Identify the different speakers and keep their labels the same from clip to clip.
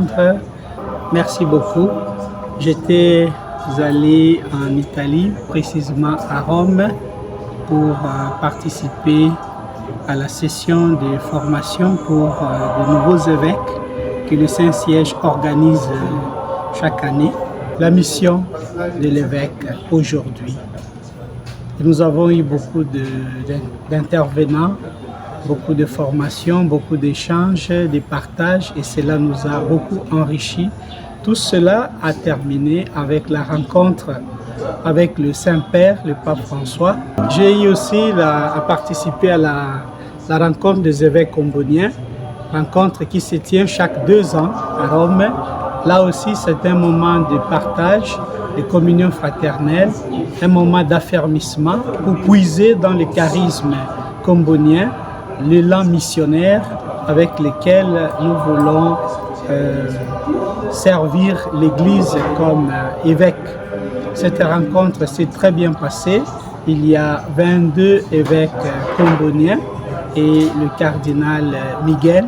Speaker 1: répondre. Merci beaucoup. J'étais allé en Italie, précisément à Rome, pour participer à la session de formation pour de nouveaux évêques que le Saint-Siège organise chaque année. La mission de l'évêque aujourd'hui. Nous avons eu beaucoup d'intervenants, beaucoup de formations, beaucoup d'échanges, de partages et cela nous a beaucoup enrichis. Tout cela a terminé avec la rencontre avec le Saint-Père, le Pape François. J'ai eu aussi à participer à la rencontre des évêques comboniens, rencontre qui se tient chaque 2 ans à Rome. Là aussi, c'est un moment de partage, de communion fraternelle, un moment d'affermissement pour puiser dans le charisme combonien, l'élan missionnaire avec lequel nous voulons servir l'Église comme évêque. Cette rencontre s'est très bien passée. Il y a 22 évêques comboniens et le cardinal Miguel.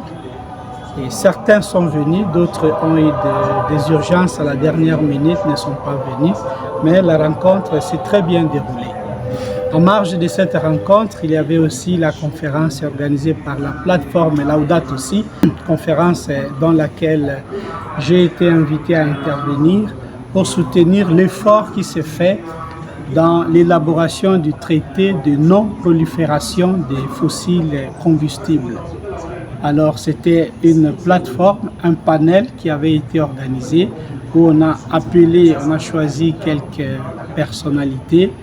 Speaker 1: Et certains sont venus, d'autres ont eu des urgences à la dernière minute, ne sont pas venus, mais la rencontre s'est très bien déroulée. En marge de cette rencontre, il y avait aussi la conférence organisée par la plateforme Laudato Si, conférence dans laquelle j'ai été invité à intervenir pour soutenir l'effort qui s'est fait dans l'élaboration du traité de non-prolifération des fossiles combustibles. Alors c'était une plateforme, un panel qui avait été organisé où on a choisi quelques personnalités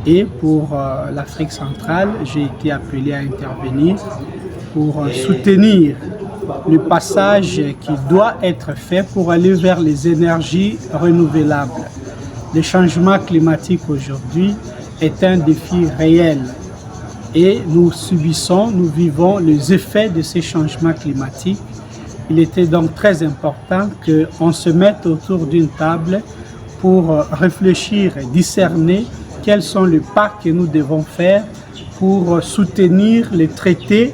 Speaker 1: et pour l'Afrique centrale, j'ai été appelé à intervenir pour soutenir le passage qui doit être fait pour aller vers les énergies renouvelables. Le changement climatique aujourd'hui est un défi réel. Et nous vivons les effets de ces changements climatiques. Il était donc très important qu'on se mette autour d'une table pour réfléchir et discerner quels sont les pas que nous devons faire pour soutenir les traités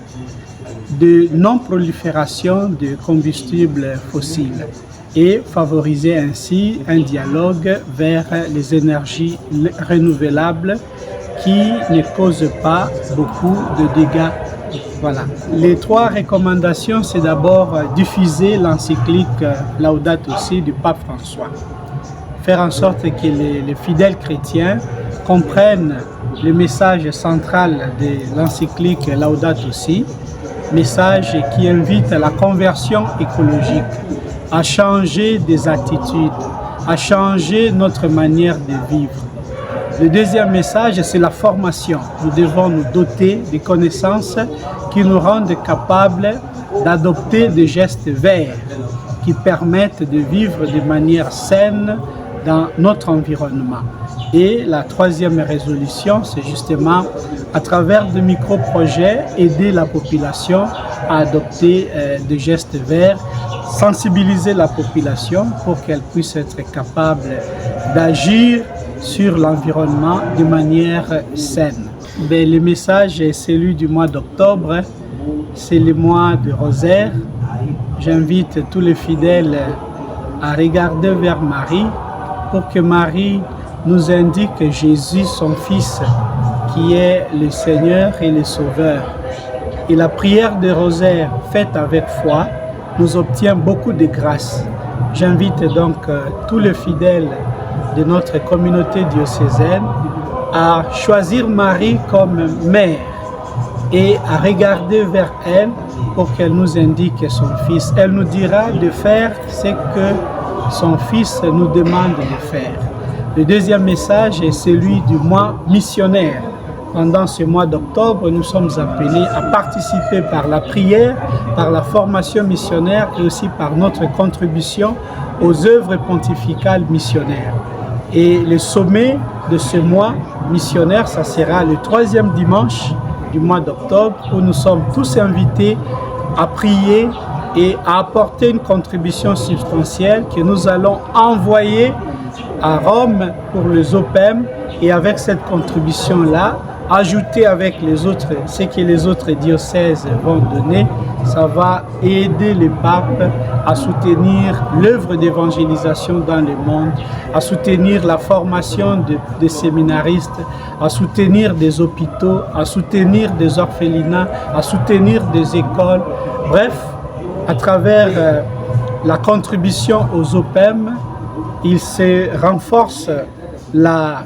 Speaker 1: de non-prolifération de combustibles fossiles et favoriser ainsi un dialogue vers les énergies renouvelables qui ne cause pas beaucoup de dégâts. Voilà. Les 3 recommandations, c'est d'abord diffuser l'encyclique Laudato Si du Pape François. Faire en sorte que les fidèles chrétiens comprennent le message central de l'encyclique Laudato Si, message qui invite à la conversion écologique, à changer des attitudes, à changer notre manière de vivre. Le deuxième message, c'est la formation. Nous devons nous doter des connaissances qui nous rendent capables d'adopter des gestes verts qui permettent de vivre de manière saine dans notre environnement. Et la troisième résolution, c'est justement, à travers de micro-projets, aider la population à adopter des gestes verts, sensibiliser la population pour qu'elle puisse être capable d'agir sur l'environnement de manière saine. Le message est celui du mois d'octobre, c'est le mois de rosaire. J'invite tous les fidèles à regarder vers Marie pour que Marie nous indique Jésus, son Fils, qui est le Seigneur et le Sauveur. Et la prière de rosaire faite avec foi nous obtient beaucoup de grâce. J'invite donc tous les fidèles de notre communauté diocésaine à choisir Marie comme mère et à regarder vers elle pour qu'elle nous indique son Fils. Elle nous dira de faire ce que son Fils nous demande de faire. Le deuxième message est celui du mois missionnaire. Pendant ce mois d'octobre, nous sommes appelés à participer par la prière, par la formation missionnaire et aussi par notre contribution aux œuvres pontificales missionnaires. Et le sommet de ce mois missionnaire, ça sera le 3e dimanche du mois d'octobre où nous sommes tous invités à prier et à apporter une contribution substantielle que nous allons envoyer à Rome pour les OPEM et avec cette contribution-là, ajouter avec les autres, ce que les autres diocèses vont donner, ça va aider le pape à soutenir l'œuvre d'évangélisation dans le monde, à soutenir la formation de séminaristes, à soutenir des hôpitaux, à soutenir des orphelinats, à soutenir des écoles. Bref, à travers la contribution aux OPEM, il se renforce la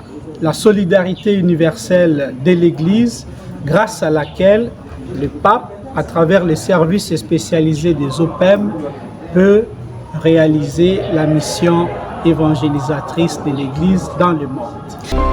Speaker 1: solidarité universelle de l'Église, grâce à laquelle le pape, à travers les services spécialisés des OPEM, peut réaliser la mission évangélisatrice de l'Église dans le monde.